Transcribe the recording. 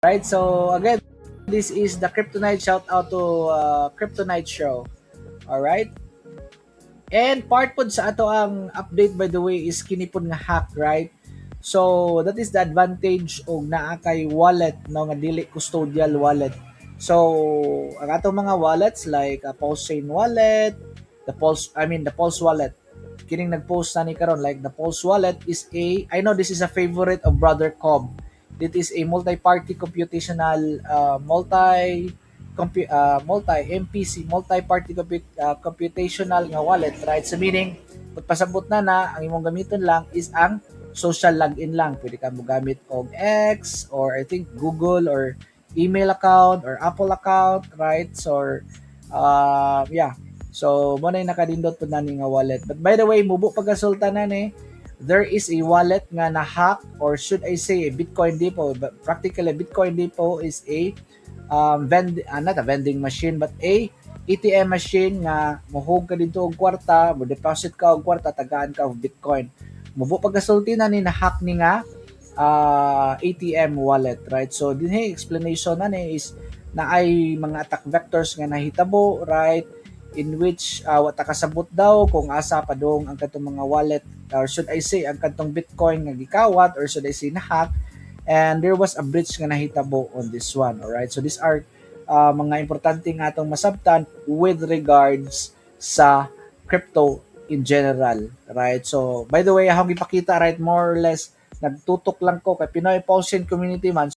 Right, so again, this is the Kryptonite. Shout out to Kryptonite Show. All right, and part pod sa ato ang update, by the way, is kinipon nga hack, right? So that is the advantage og naa kay wallet, no, nga dili custodial wallet. So ang atong mga wallets like Pulse Chain wallet, the Pulse wallet, kining nag-post na ni karon, like the Pulse wallet is I know this is a favorite of Brother Cobb. It is a multi-party computational multi MPC, multi-party computational nga wallet, right? So meaning pagpasabot ang imong gamiton lang is ang social login lang. Pwede ka mo gamit og X, or I think Google, or email account, or Apple account, right? So yeah, so mo na nakadindot po nani nga wallet. But by the way, mubo pagkasultan na ni, there is a wallet nga na-hack, or should I say a Bitcoin depot. But practically, Bitcoin depot is a not a vending machine, but a ATM machine nga mohog ka dito og kwarta, mo deposit ka og kwarta, tagaan ka og Bitcoin. Mubo pagkasulti na ni na-hack ni nga ATM wallet, right? So dinhi explanation na ni is na ay mga attack vectors nga nahitabo, right? In which wata kasabot daw kung asa padung ang katong mga wallet, or should I say ang katong Bitcoin nga gikawat, or should I say na-hack, and there was a breach nga nahitabo on this one. All right, so these are mga importante nga atong masabtan with regards sa crypto in general, right? So by the way, akong ipakita, right, more or less nagtutok lang ko kay Pinoy Pulse Chain community man.